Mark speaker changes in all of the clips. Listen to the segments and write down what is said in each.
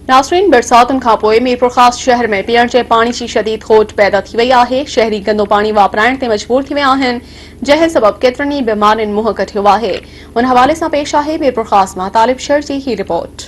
Speaker 1: नाज़रीन, बरसातुनि खां पोइ मीरपुर ख़ास शहर में पीअण जे पाणी जी शदीद खोट पैदा थी वई आहे। शहरी गंदो पाणी वापराइण ते मजबूर थी विया आहिनि, जंहिं सबब केतिरनि ई बीमारियुनि मुंहुं कढियो आहे। उन हवाले सां पेश आहे मीरपुर ख़ास मां तालिब शर जी ही रिपोर्ट।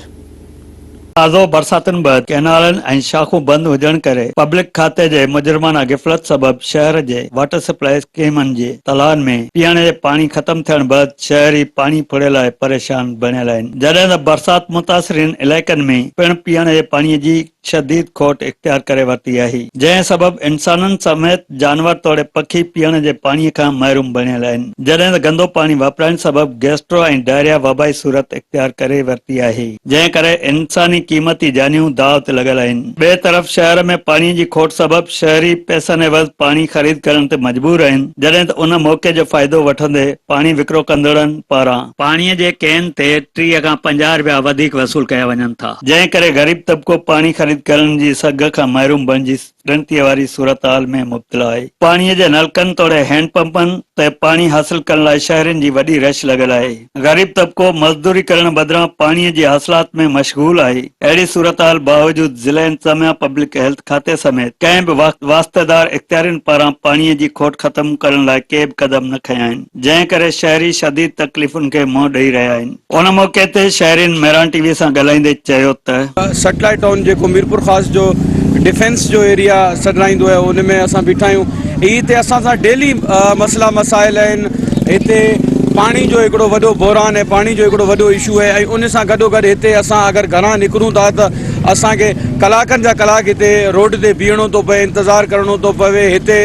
Speaker 2: ताज़ो बरसातुनि बैदि कैनालनि ऐं शाखूं बंदि हुजण करे पब्लिक खाते जे मुजरमाना गिफ़लत सबब शहर जे वाटर सप्लाई स्कीमनि जे तलाउनि में पीअण जे पाणी ख़त्म थियण बैदि शहरी पाणी फुड़े लाइ परेशान बणियल आहिनि। जॾहिं त बरसात मुतासिरीन इलाइक़नि में पिणु पीअण जे पाणीअ जी शदीद खोट इख्तियार करे वरिती आहे, जंहिं सबब इंसाननि समेत जानवर तोड़े पखी पीअण जे पाणीअ खां महरूम बणियल आहिनि। जॾहिं त गंदो पाणी वापराइण सबब गैस्ट्रो ऐं डायरिया वबाई सूरत इख्तियार करे वरिती आहे, जंहिं करे इंसानी क़ीमती जानियूं दाव ते लॻल आहिनि। ॿिए तरफ़ शहर में पाणीअ जी खोट सबब शहरी पैसनि एवज़ पाणी ख़रीद करण ते मजबूर आहिनि, जॾहिं त उन मौक़े जो फ़ाइदो वठंदे पाणी विकिरो कंदड़नि पारां पाणीअ जे कैन ते 30 खां 50 रुपया वधीक वसूल कया वञनि था, जंहिं करे गरीब तबिको पाणी ख़रीद करण जी सघ खां महरूम बणिजी ॻणतीअ वारी सूरत-हाल में मुब्तला आहे। पाणीअ जे नलकनि तोड़े हैंड पंपनि ते पाणी हासिल करण लाइ शहरनि जी वॾी रश लॻल आहे। गरीब तबिको मज़दूरी करण बदिरां पाणीअ जी हासिलात में मशगूल आहे। अहिड़ी सूरत-हाल बावजूद ज़िला इंतज़ामिया पब्लिक हेल्थ खाते समेत कंहिं बि वास्तेदार इख्तियारियुनि पारां पाणीअ जी खोट ख़त्म करण लाइ के बि क़दम न खंया आहिनि, जंहिं करे शहरी शदीद तकलीफ़ुनि खे मुंहुं ॾेई रहिया आहिनि। उन मौक़े ते शहरीन मेरान टीवी सां ॻाल्हाईंदे चयो त
Speaker 3: सैटेलाइट टाउन जेको मीरपुर ख़ास जो डिफेंस जो एरिया सॾाईंदो आहे, उन में असां बीठा आहियूं। हिते असां सां डेली मसला मसाइल आहिनि। हिते पाणी जो हिकिड़ो वॾो बहिरान आहे, पाणी जो हिकिड़ो वॾो इशू आहे। ऐं उन सां गॾोगॾु हिते असां अगरि घरां निकिरूं था त असांखे कलाकनि जा कलाक हिते रोड ते बीहणो थो पए, इंतज़ारु करिणो थो पवे। हिते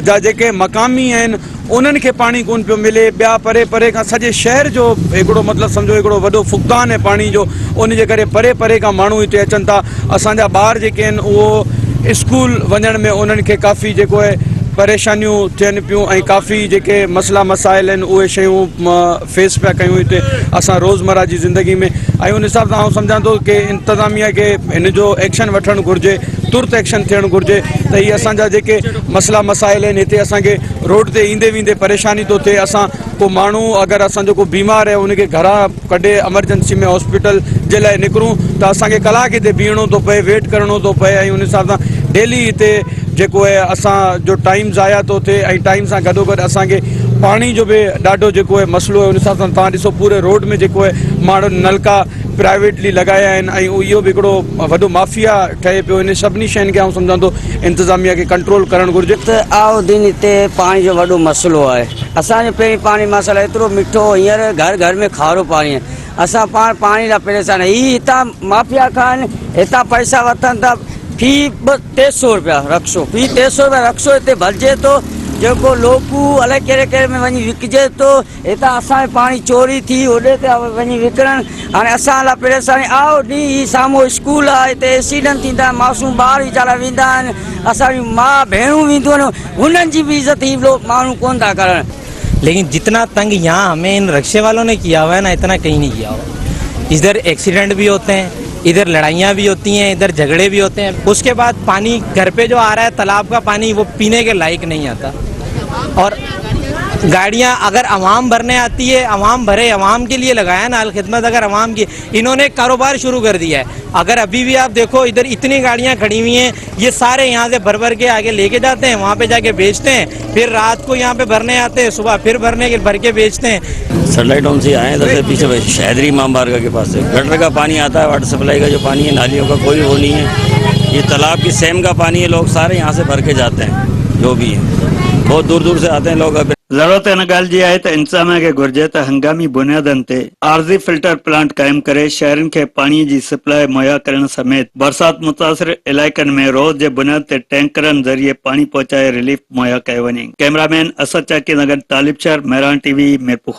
Speaker 3: जा जेके मक़ामी आहिनि उन्हनि खे पाणी कोन पियो मिले। ॿिया परे परे खां सॼे शहर जो हिकिड़ो मतिलबु सम्झो हिकिड़ो वॾो फुक़दान आहे पाणी जो, उन जे करे परे परे खां माण्हू हिते अचनि था। असांजा ॿार जेके आहिनि उहो स्कूल वञण में उन्हनि खे काफ़ी जेको आहे परेशानियूं थियनि पियूं ऐं काफ़ी जेके मसला मसाइल आहिनि उहे शयूं फेस पिया कयूं हिते असां रोज़मर्रा जी ज़िंदगी में। ऐं उन हिसाब सां आउं सम्झां थो की इंतज़ामिया खे हिन जो एक्शन वठणु घुरिजे, तुर्त एक्शन थियणु घुरिजे त हीअ असांजा जेके मसला मसाइल आहिनि हिते असांखे रोड ते ईंदे वेंदे परेशानी थो थिए। असां को माण्हू अगरि असांजो को बीमार आहे उनखे घरां कढे एमरजेंसी में हॉस्पिटल जे लाइ निकिरूं त असांखे कलाक हिते बीहणो थो पए, वेट करिणो थो पए। ऐं उन हिसाब सां डेली हिते जेको आहे असांजो टाइम ज़ाया थो थिए ऐं टाइम सां गॾोगॾु असांखे पाणी जो बि ॾाढो जेको आहे मसइलो आहे। उन हिसाब सां तव्हां ॾिसो पूरे रोड में जेको आहे माण्हू नलका प्राइवेटली लॻाया आहिनि ऐं इहो बि हिकिड़ो वॾो माफ़िया ठहे पियो। इन सभिनी शयुनि खे आउं सम्झां थो इंतज़ामिया खे कंट्रोल करणु घुरिजे।
Speaker 4: त आओ दिन हिते पाणी जो वॾो मसइलो आहे। असांजो पहिरीं पाणी मसइलो एतिरो मिठो, हींअर घर घर में खारो पाणी आहे। असां पाणी लाइ परेशान आहियूं। ही हितां माफ़िया खां हितां पैसा वठनि था, फी 300 रुपया रक्शो, फी 300 रुपया रक्शो हिते भरिजे थो, जेको लोकू अलाए कहिड़े कहिड़े में वञी विकिजे थो। हितां असांजो पाणी चोरी थी होॾे ते वञी विकिणनि। हाणे असां लाइ परेशानी आओ ॾींहुं ही साम्हूं स्कूल आहे, हिते एक्सीडेंट थींदा आहिनि, मासूम ॿार वीचारा वेंदा आहिनि, असांजी माउ भेणूं वेंदियूं आहिनि, हुननि जी बि इज़त ही लोग माण्हू कोन था करनि।
Speaker 5: लेकिन जितना तंग यहाँ हमें इन रिक्शे वालों ने किया हुआ है ना, इतना कहीं नहीं किया हुआ। इधर एक्सीडेंट भी होते हैं, इधर लड़ाइयाँ भी होती हैं, इधर झगड़े भी होते हैं। उसके बाद पानी घर पे जो आ रहा है तालाब का पानी, वो पीने के लायक नहीं आता। और गाड़ियाँ अगर अवाम भरने आती है, अवाम भरे, अवाम के लिए लगाया ना अल खिदमत, अगर अवाम की इन्होंने कारोबार शुरू कर दिया है। अगर अभी भी आप देखो इधर इतनी गाड़ियाँ खड़ी हुई हैं, ये सारे यहाँ से भर भर के आगे लेके जाते हैं, वहाँ पे जाके बेचते हैं, फिर रात को यहाँ पे भरने आते हैं, सुबह फिर भर के बेचते हैं।
Speaker 6: सैटेलाइट टाउन से आए हैं, दरअसल पीछे शहदरी इमाम बारगाह के पास से गटर का पानी आता है, वाटर सप्लाई का जो पानी है, नालियों का कोई वो नहीं है। ये तालाब की सेम का पानी है, लोग सारे यहाँ से भर के जाते हैं, जो भी है बहुत दूर दूर से आते हैं लोग।
Speaker 2: ज़रूरत इन ॻाल्हि जी आहे त इंतज़ामिया खे घुरिजे त हंगामी बुनियादनि ते आरज़ी फिल्टर प्लांट क़ाइमु करे शहरनि खे पाणीअ जी सप्लाई मुहैया करण समेत बरसात मुतासिर इलाइक़नि में रोज़ जे बुनियाद ते टैंकरनि ज़रिए पाणी पहुचाए रिलीफ मुहैया कयो वञे। कैमरामैन असद चाकी नगर तालिब शहर मेरान टीवी मीरपुर।